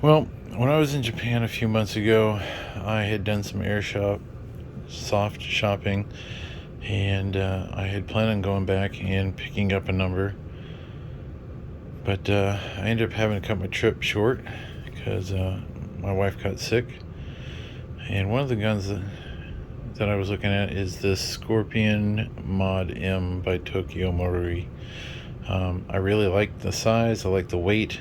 Well, when I was in Japan a few months ago, I had done some soft shopping, and I had planned on going back and picking up a number, but I ended up having to cut my trip short because my wife got sick. And one of the guns that I was looking at is this Scorpion Mod M by Tokyo Marui. I really like the size, I like the weight.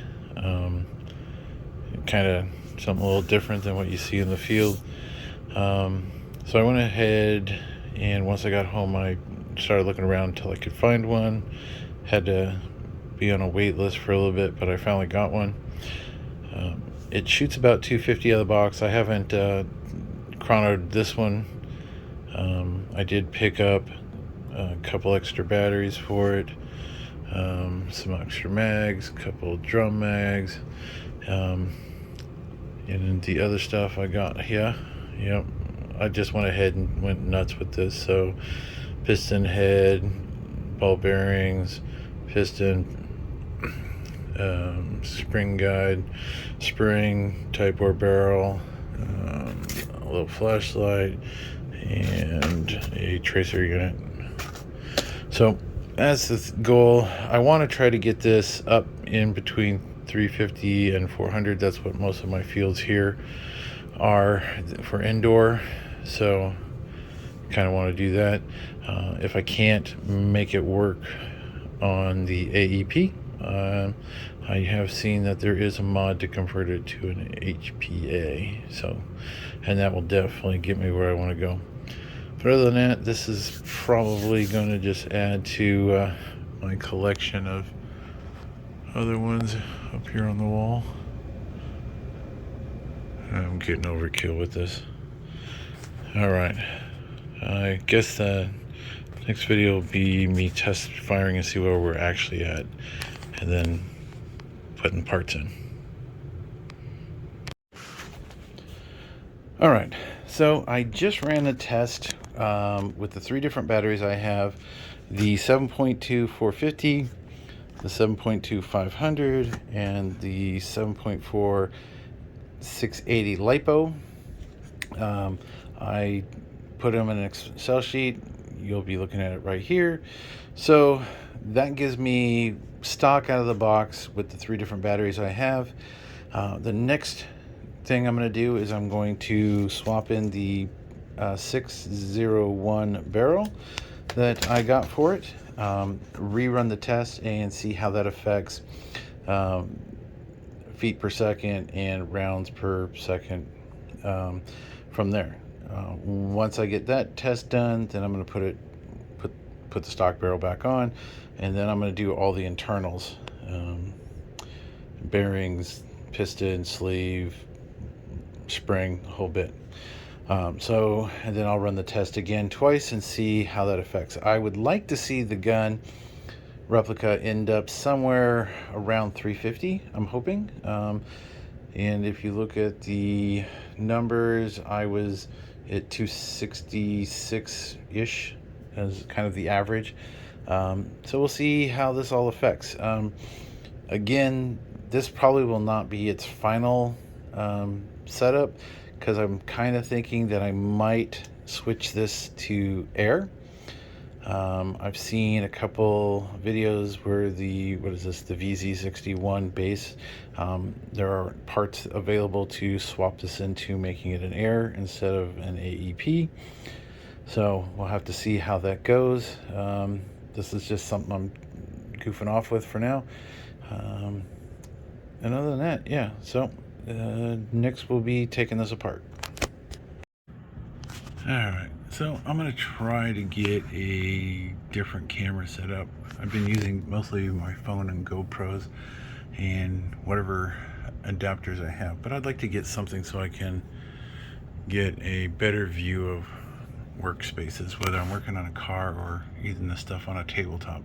Kind of something a little different than what you see in the field. So I went ahead, and once I got home, I started looking around until I could find one. Had to be on a wait list for a little bit, but I finally got one. It shoots about 250 out of the box. I haven't chronoed this one. I did pick up a couple extra batteries for it, some extra mags, a couple drum mags, and the other stuff I got here. Yep, I just went ahead and went nuts with this. So piston head, ball bearings, piston, spring guide, spring, type bore barrel, a little flashlight, and a tracer unit. So as the goal, I want to try to get this up in between 350 and 400. That's what most of my fields here are for indoor. So kind of want to do that. If I can't make it work on the AEP, I have seen that there is a mod to convert it to an HPA. So, and that will definitely get me where I want to go. But other than that, this is probably going to just add to my collection of other ones up here on the wall. I'm getting overkill with this. Alright, I guess the next video will be me test firing and see where we're actually at, and then putting parts in. Alright, so I just ran a test with the 3 different batteries I have: the 7.2 450, the 7.2 500, and the 7.4 680 LiPo. I put them in an Excel sheet. You'll be looking at it right here. So that gives me stock out of the box with the 3 different batteries I have. The next thing I'm going to do is I'm going to swap in the 601 barrel that I got for it, rerun the test and see how that affects feet per second and rounds per second from there. Once I get that test done, then I'm going to put the stock barrel back on, and then I'm going to do all the internals, bearings, piston, sleeve, spring, the whole bit. And then I'll run the test again twice and see how that affects. I would like to see the gun replica end up somewhere around 350, I'm hoping. And if you look at the numbers, I was at 266-ish as kind of the average. So we'll see how this all affects. Again, this probably will not be its final setup, because I'm kind of thinking that I might switch this to air. I've seen a couple videos where the VZ61 base, there are parts available to swap this into making it an air instead of an AEP. So we'll have to see how that goes. This is just something I'm goofing off with for now. And other than that, yeah, so next we'll be taking this apart. Alright, so I'm going to try to get a different camera set up. I've been using mostly my phone and GoPros and whatever adapters I have, but I'd like to get something so I can get a better view of workspaces, whether I'm working on a car or even the stuff on a tabletop.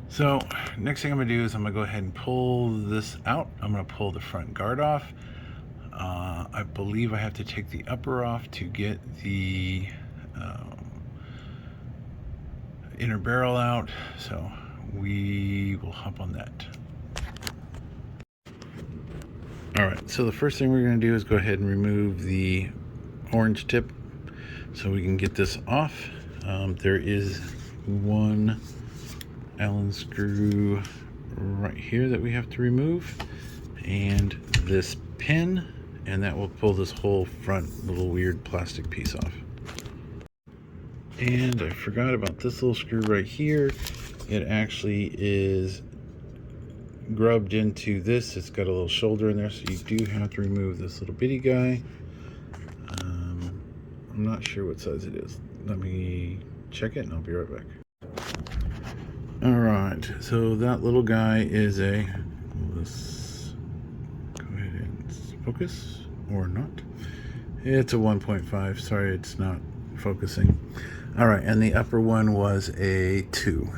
So next thing I'm going to do is I'm going to go ahead and pull this out. I'm going to pull the front guard off. I believe I have to take the upper off to get the inner barrel out, so we will hop on that. All right, so the first thing we're going to do is go ahead and remove the orange tip so we can get this off. There is one Allen screw right here that we have to remove, and this pin, and that will pull this whole front little weird plastic piece off. And I forgot about this little screw right here. It actually is grubbed into this. It's got a little shoulder in there, so you do have to remove this little bitty guy. I'm not sure what size it is. Let me check it and I'll be right back. Alright, so that little guy is a, let's go ahead and focus, or not. It's a 1.5, sorry it's not focusing. Alright, and the upper one was a 2.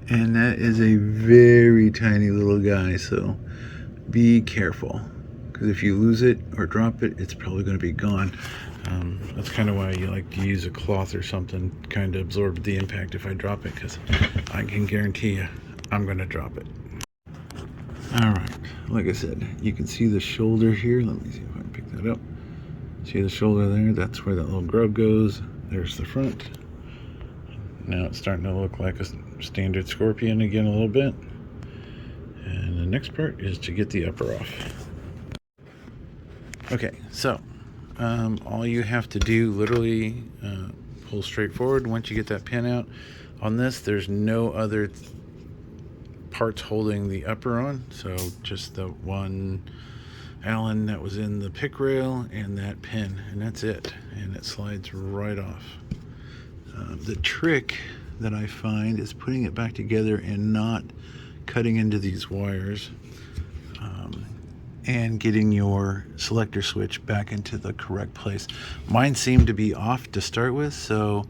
And that is a very tiny little guy, so be careful, because if you lose it or drop it, it's probably going to be gone. That's kind of why you like to use a cloth or something, kind of absorb the impact if I drop it, because I can guarantee you I'm going to drop it. Alright, like I said, you can see the shoulder here. Let me see if I can pick that up. See the shoulder there? That's where that little grub goes. There's the front. Now it's starting to look like a standard Scorpion again a little bit. And the next part is to get the upper off. Okay, so all you have to do, literally pull straight forward once you get that pin out. On this, there's no other parts holding the upper on, so just the one Allen that was in the pick rail and that pin, and that's it, and it slides right off. The trick that I find is putting it back together and not cutting into these wires, and getting your selector switch back into the correct place. Mine seemed to be off to start with, so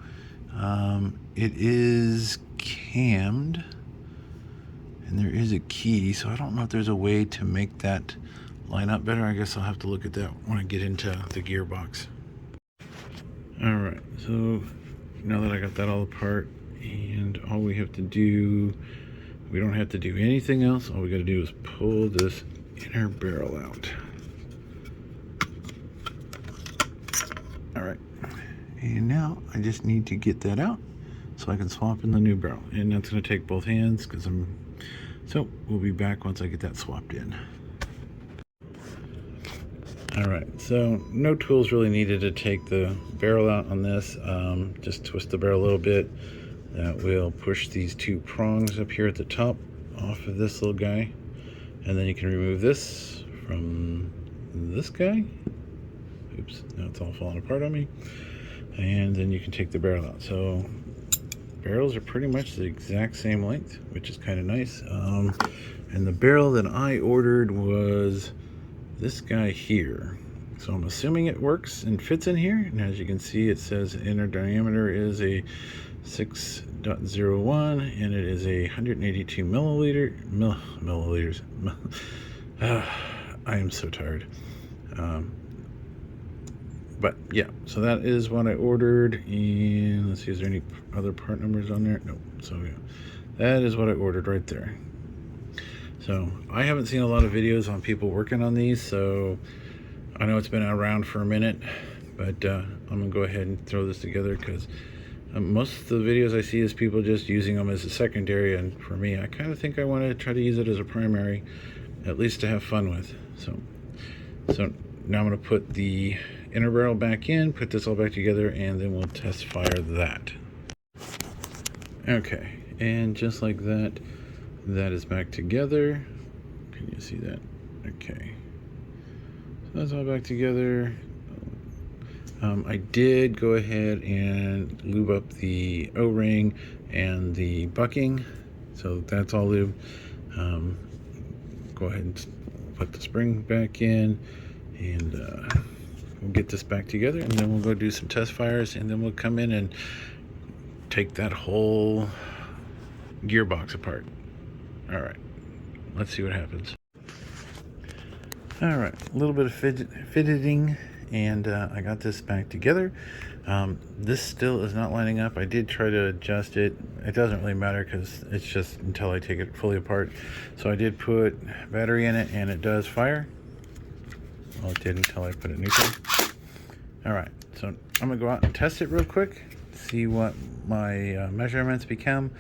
it is cammed, and there is a key, so I don't know if there's a way to make that line up better. I guess I'll have to look at that when I get into the gearbox. Alright, so now that I got that all apart, and all we have to do, we don't have to do anything else. All we got to do is pull this inner barrel out. Alright, and now I just need to get that out so I can swap in the new barrel, and that's going to take both hands because so we'll be back once I get that swapped in. Alright, so no tools really needed to take the barrel out on this. Just twist the barrel a little bit. That will push these two prongs up here at the top off of this little guy. And then you can remove this from this guy. Oops, now it's all falling apart on me. And then you can take the barrel out. So barrels are pretty much the exact same length, which is kind of nice. And the barrel that I ordered was this guy here. So I'm assuming it works and fits in here. And as you can see, it says inner diameter is a 6.01 and it is a 182 milliliters. I am so tired. But yeah, so that is what I ordered, and let's see, is there any other part numbers on there? Nope. So yeah, that is what I ordered right there. So I haven't seen a lot of videos on people working on these, so I know it's been around for a minute, but I'm gonna go ahead and throw this together because most of the videos I see is people just using them as a secondary, and for me, I kind of think I want to try to use it as a primary, at least to have fun with. So now I'm going to put the inner barrel back in, put this all back together, and then we'll test fire that. Okay, and just like that, that is back together. Can you see that? Okay, so that's all back together. I did go ahead and lube up the O-ring and the bucking, so that's all lube. Go ahead and put the spring back in, and we'll get this back together, and then we'll go do some test fires, and then we'll come in and take that whole gearbox apart. All right, let's see what happens. All right, a little bit of fidgeting and I got this back together. This still is not lining up. I did try to adjust it. It doesn't really matter because it's just until I take it fully apart. So I did put battery in it, and it does fire. Well, it did until I put it neutral. All right, so I'm gonna go out and test it real quick, see what my measurements become.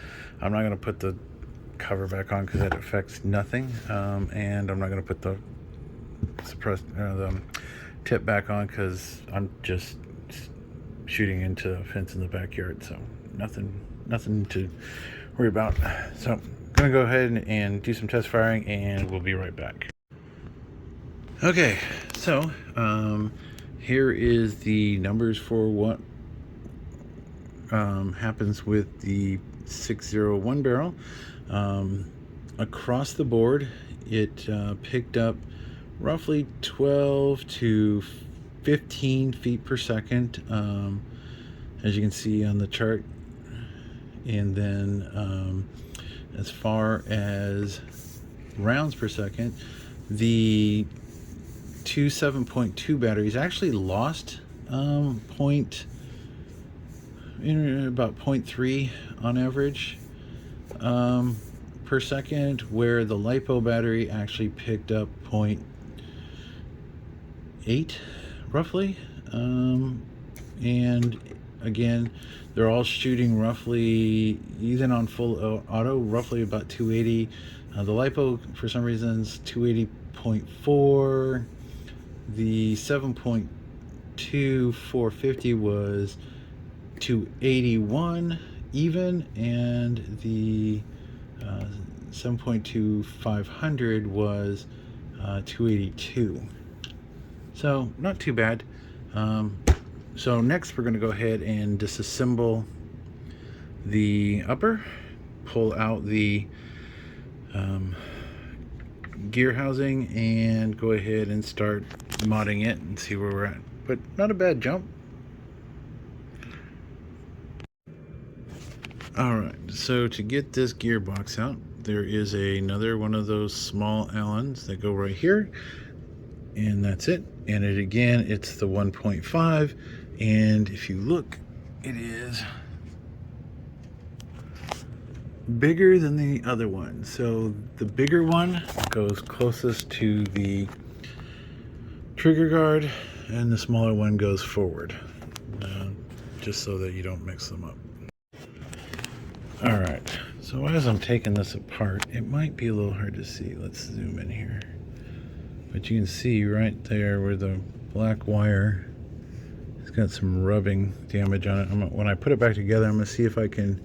I'm not gonna put the cover back on because that affects nothing, and I'm not gonna put the the tip back on because I'm just shooting into a fence in the backyard, so nothing to worry about. So I'm gonna go ahead and do some test firing, and we'll be right back. Okay, so here is the numbers for what happens with the 601 barrel. Across the board, it picked up roughly 12 to 15 feet per second, as you can see on the chart. And then as far as rounds per second, the two 7.2 batteries actually lost about 0.3 on average per second, where the LiPo battery actually picked up 0.8 roughly. And again, they're all shooting roughly, even on full auto, roughly about 280. The LiPo, for some reasons, 280.4. The 7.2 450 was 281 even, and the 7.2 500 was 282. So not too bad. So next we're going to go ahead and disassemble the upper, pull out the gear housing, and go ahead and start modding it and see where we're at. But not a bad jump. Alright, so to get this gearbox out, there is another one of those small Allens that go right here, and that's it. And it again, it's the 1.5, and if you look, it is bigger than the other one. So the bigger one goes closest to the trigger guard, and the smaller one goes forward, just so that you don't mix them up. All right, so as I'm taking this apart, it might be a little hard to see. Let's zoom in here. But you can see right there where the black wire has got some rubbing damage on it. When I put it back together, I'm gonna see if I can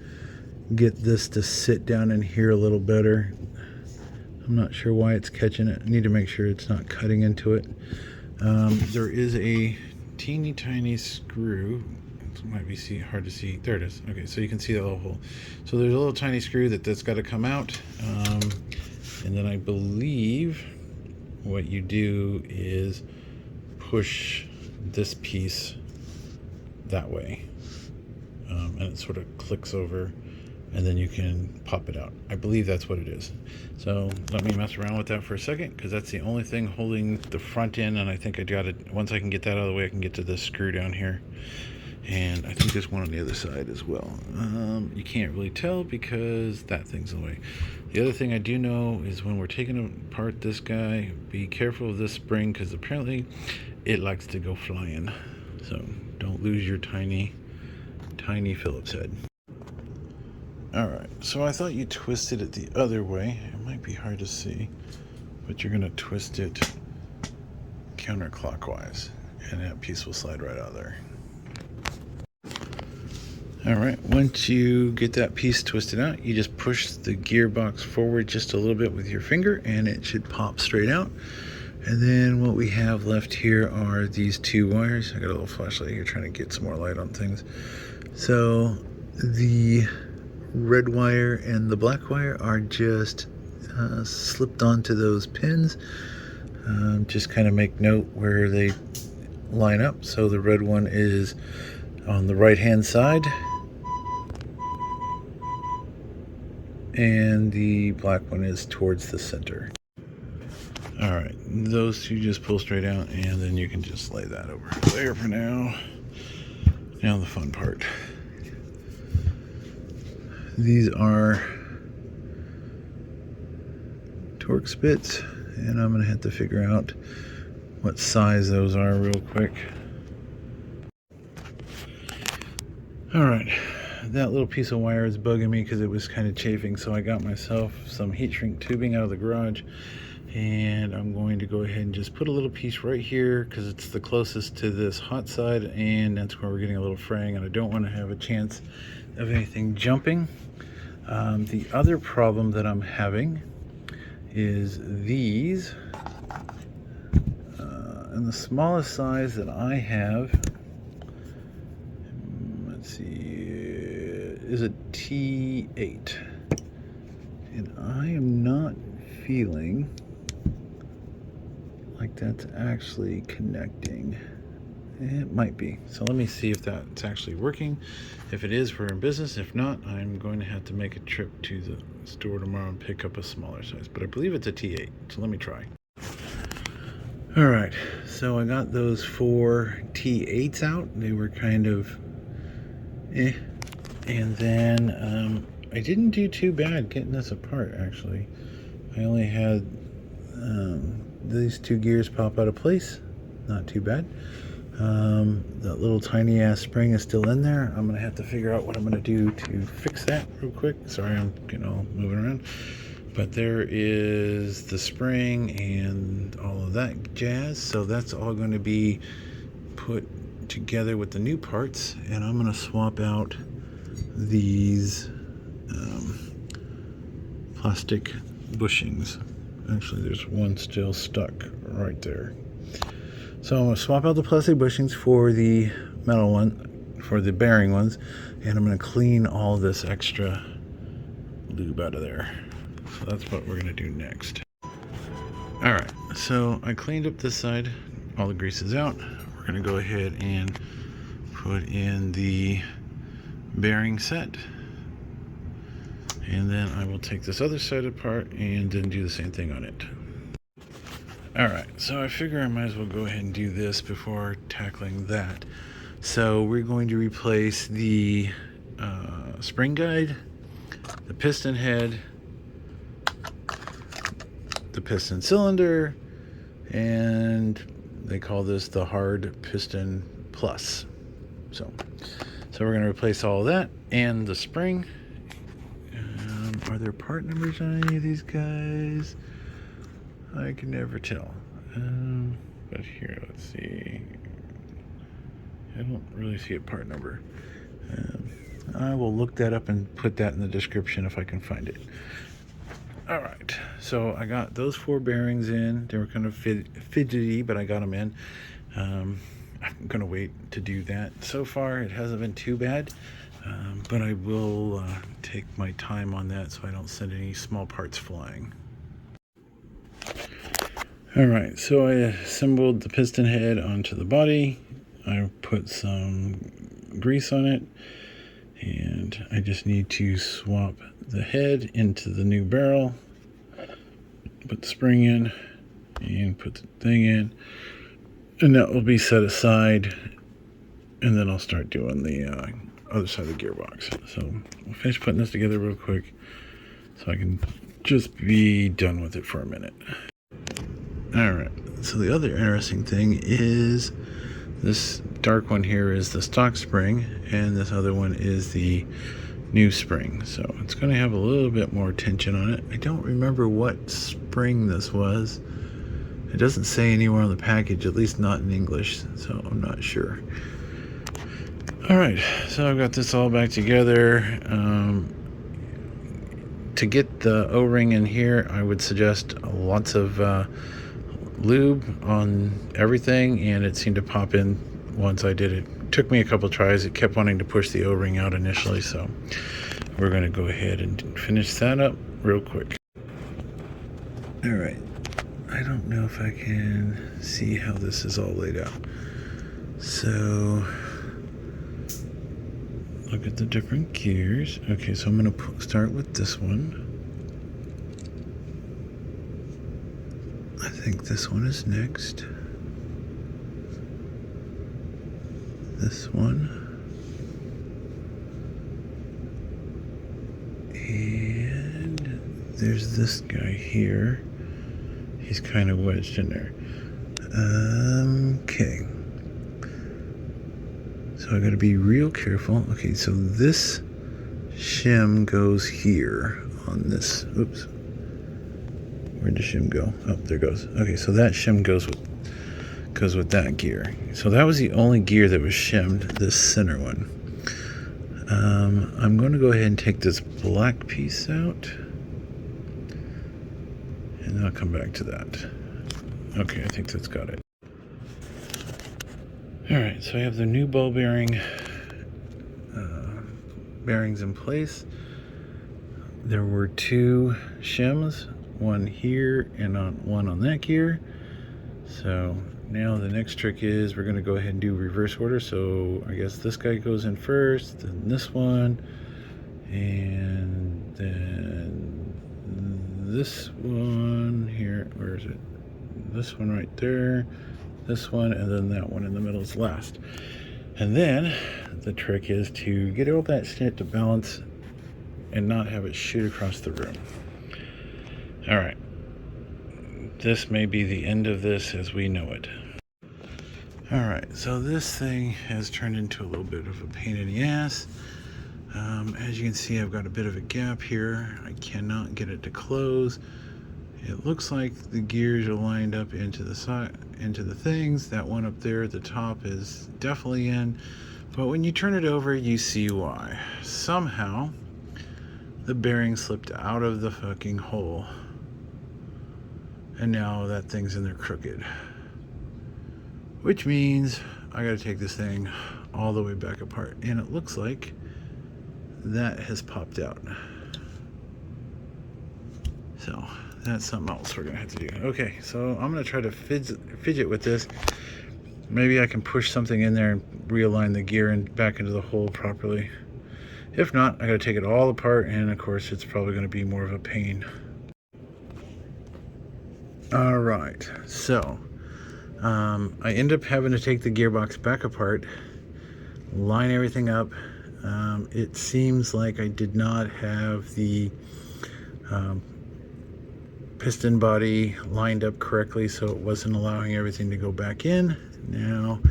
get this to sit down in here a little better. I'm not sure why it's catching it. I need to make sure it's not cutting into it. There is a teeny tiny screw. It might be hard to see. There it is. Okay, so you can see that little hole. So there's a little tiny screw that's got to come out. And then I believe what you do is push this piece that way. And it sort of clicks over, and then you can pop it out. I believe that's what it is. So let me mess around with that for a second, because that's the only thing holding the front in, and I think I got it. Once I can get that out of the way, I can get to this screw down here. And I think there's one on the other side as well. You can't really tell because that thing's in the way. The other thing I do know is when we're taking apart this guy, be careful of this spring, because apparently it likes to go flying. So don't lose your tiny Phillips head. Alright, so I thought you twisted it the other way. It might be hard to see, but you're going to twist it counterclockwise, and that piece will slide right out of there. Alright, once you get that piece twisted out, you just push the gearbox forward just a little bit with your finger, and it should pop straight out. And then what we have left here are these two wires. I got a little flashlight here trying to get some more light on things. So the red wire and the black wire are just slipped onto those pins. Just kind of make note where they line up. So the red one is on the right hand side, and the black one is towards the center. All right, those two just pull straight out, and then you can just lay that over there for now. Now the fun part. These are torque spits, and I'm gonna have to figure out what size those are real quick. All right, that little piece of wire is bugging me because it was kind of chafing, so I got myself some heat shrink tubing out of the garage, and I'm going to go ahead and just put a little piece right here because it's the closest to this hot side, and that's where we're getting a little fraying, and I don't want to have a chance of anything jumping. The other problem that I'm having is these, and the smallest size that I have, let's see, is a T8, and I am not feeling like that's actually connecting. It might be. So let me see if that's actually working. If it is, we're in business. If not, I'm going to have to make a trip to the store tomorrow and pick up a smaller size. But I believe it's a T8, so let me try. All right, so I got those 4 T8s out. They were kind of and then I didn't do too bad getting this apart, actually. I only had these 2 gears pop out of place. Not too bad. That little tiny ass spring is still in there. I'm gonna have to figure out what I'm gonna do to fix that real quick. Sorry, I'm getting all moving around. But there is the spring and all of that jazz. So that's all going to be put together with the new parts. And I'm going to swap out these plastic bushings. Actually, there's one still stuck right there. So I'm going to swap out the plastic bushings for the metal one, for the bearing ones. And I'm going to clean all this extra lube out of there. So that's what we're going to do next. Alright, so I cleaned up this side. All the grease is out. We're going to go ahead and put in the bearing set. And then I will take this other side apart and then do the same thing on it. Alright, so I figure I might as well go ahead and do this before tackling that. So we're going to replace the spring guide, the piston head, the piston cylinder, and they call this the hard piston plus. So we're going to replace all of that and the spring. Are there part numbers on any of these guys? I can never tell. But here, let's see. I don't really see a part number. I will look that up and put that in the description if I can find it. All right, so I got those 4 bearings in. They were kind of fidgety, but I got them in. I'm gonna wait to do that. So far, it hasn't been too bad, but I will take my time on that so I don't send any small parts flying. All right, so I assembled the piston head onto the body. I put some grease on it, and I just need to swap the head into the new barrel, put the spring in, and put the thing in, and that will be set aside, and then I'll start doing the other side of the gearbox. So I'll finish putting this together real quick so I can just be done with it for a minute. Alright, so the other interesting thing is this dark one here is the stock spring, and this other one is the new spring. So it's going to have a little bit more tension on it. I don't remember what spring this was. It doesn't say anywhere on the package, at least not in English, so I'm not sure. Alright, so I've got this all back together. To get the O-ring in here, I would suggest lots of lube on everything, and it seemed to pop in once I did it. It took me a couple tries. It kept wanting to push the O-ring out initially, so we're going to go ahead and finish that up real quick. Alright, I don't know if I can see how this is all laid out. So look at the different gears. Okay, so I'm going to start with this one. I think think this one is next. This one. And there's this guy here. He's kind of wedged in there. Okay. So I gotta be real careful. Okay, so this shim goes here on this. Oops. Where'd the shim go? Oh, there it goes. Okay, so that shim goes with that gear. So that was the only gear that was shimmed, this center one. I'm going to go ahead and take this black piece out, and I'll come back to that. Okay, I think that's got it. Alright, so I have the new ball bearing bearings in place. There were two shims, one here and one on that gear. So now the next trick is we're going to go ahead and do reverse order. So I guess this guy goes in first, then this one, and then this one here. Where is it? This one right there, this one, and then that one in the middle is last. And then the trick is to get all that shit to balance and not have it shoot across the room. All right. This may be the end of this as we know it. Alright, so this thing has turned into a little bit of a pain in the ass. As you can see, I've got a bit of a gap here. I cannot get it to close. It looks like the gears are lined up into the side, into the things. That one up there at the top is definitely in. But when you turn it over, you see why. Somehow, the bearing slipped out of the fucking hole. And now that thing's in there crooked. Which means I gotta take this thing all the way back apart. And it looks like that has popped out. So that's something else we're gonna have to do. Okay, so I'm gonna try to fidget with this. Maybe I can push something in there and realign the gear and back into the hole properly. If not, I gotta take it all apart, and of course it's probably gonna be more of a pain. All right, so I end up having to take the gearbox back apart, line everything up. It seems like I did not have the piston body lined up correctly, so it wasn't allowing everything to go back in. Now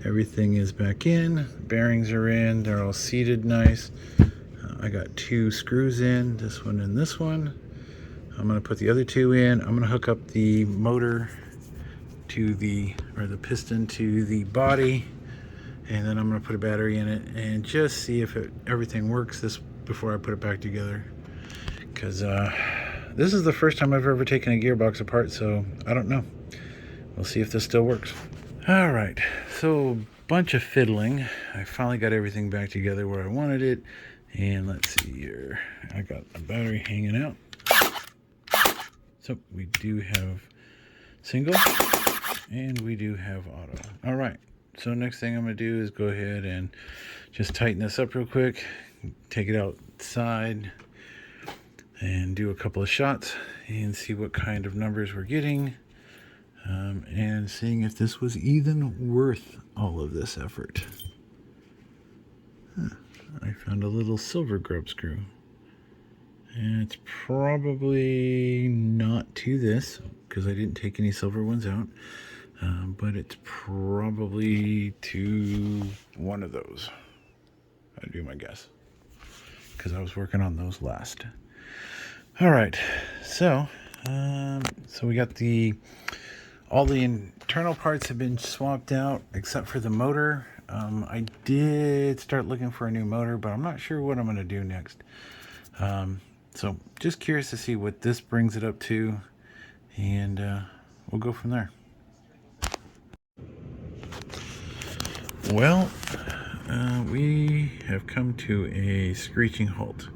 everything is back in, bearings are in, they're all seated nice. I got two screws in, this one and this one. I'm going to put the other two in. I'm going to hook up the motor to the piston to the body, and then I'm going to put a battery in it and just see if everything works before I put it back together, because this is the first time I've ever taken a gearbox apart, so I don't know. We'll see if this still works. All right, so bunch of fiddling. I finally got everything back together where I wanted it, and let's see here. I got a battery hanging out. So we do have single and we do have auto. All right, so next thing I'm gonna do is go ahead and just tighten this up real quick, take it outside and do a couple of shots and see what kind of numbers we're getting, and seeing if this was even worth all of this effort. I found a little silver grub screw. And it's probably not to this, because I didn't take any silver ones out, but it's probably to one of those. I'd do my guess, because I was working on those last. All right, so we got all the internal parts have been swapped out except for the motor. I did start looking for a new motor, but I'm not sure what I'm going to do next. So just curious to see what this brings it up to, and we'll go from there. Well, we have come to a screeching halt.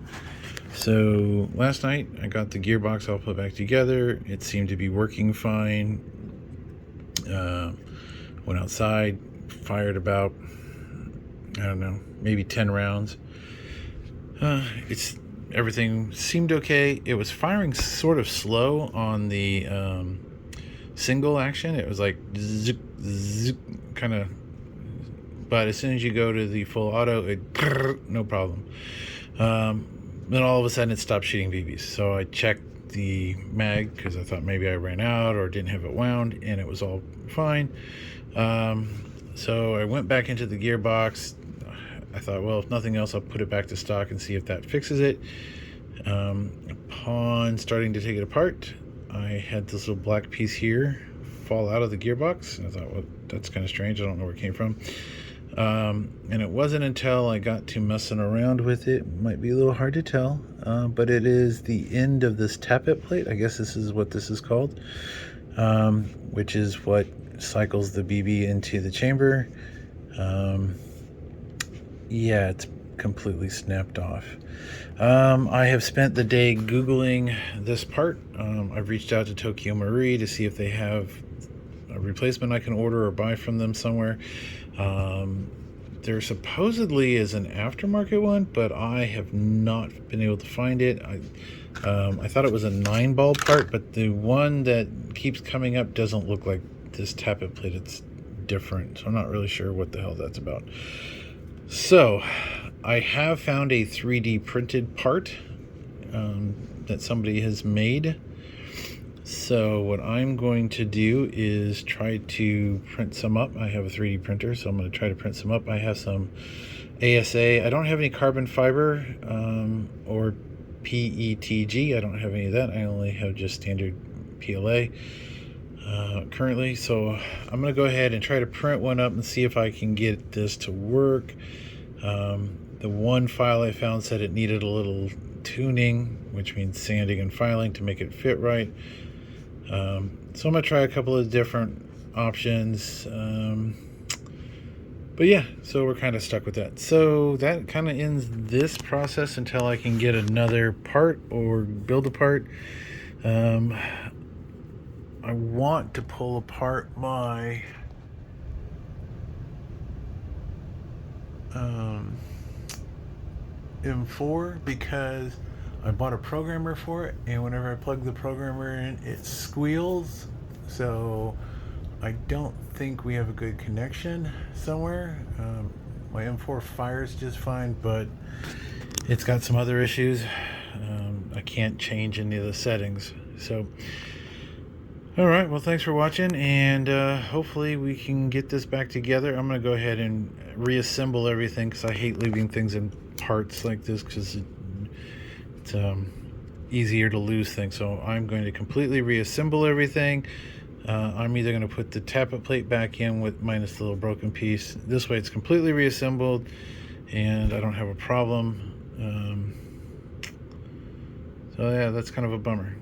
So last night I got the gearbox all put back together. It seemed to be working fine. Went outside, fired about, I don't know, maybe 10 rounds. Everything seemed okay. It was firing sort of slow on the single action. It was like zoop, zoop, kind of, but as soon as you go to the full auto, no problem. Then all of a sudden it stopped shooting BBs. So I checked the mag because I thought maybe I ran out or didn't have it wound, and it was all fine. So I went back into the gearbox. I thought, well, if nothing else, I'll put it back to stock and see if that fixes it. Upon starting to take it apart, I had this little black piece here fall out of the gearbox. And I thought, well, that's kind of strange. I don't know where it came from. And it wasn't until I got to messing around with it, might be a little hard to tell, but it is the end of this tappet plate. I guess this is what this is called, which is what cycles the BB into the chamber. Yeah, it's completely snapped off. I have spent the day Googling this part. I've reached out to Tokyo Marui to see if they have a replacement I can order or buy from them somewhere. There supposedly is an aftermarket one, but I have not been able to find it. I thought it was a 9-ball part, but the one that keeps coming up doesn't look like this tappet plate. It's different, so I'm not really sure what the hell that's about. So I have found a 3D printed part that somebody has made. So what I'm going to do is try to print some up. I have a 3D printer, so I'm going to try to print some up. I have some ASA. I don't have any carbon fiber or PETG. I don't have any of that. I only have just standard PLA currently. So I'm going to go ahead and try to print one up and see if I can get this to work. The one file I found said it needed a little tuning, which means sanding and filing to make it fit right. So I'm going to try a couple of different options. But yeah, so we're kind of stuck with that. So that kind of ends this process until I can get another part or build a part. I want to pull apart my M4 because I bought a programmer for it, and whenever I plug the programmer in, it squeals. So I don't think we have a good connection somewhere. My M4 fires just fine, but it's got some other issues. I can't change any of the settings. So all right, well, thanks for watching, and hopefully we can get this back together. I'm going to go ahead and reassemble everything because I hate leaving things in parts like this because it's easier to lose things. So I'm going to completely reassemble everything. I'm either going to put the tappet plate back in with minus the little broken piece. This way it's completely reassembled and I don't have a problem. So yeah, that's kind of a bummer.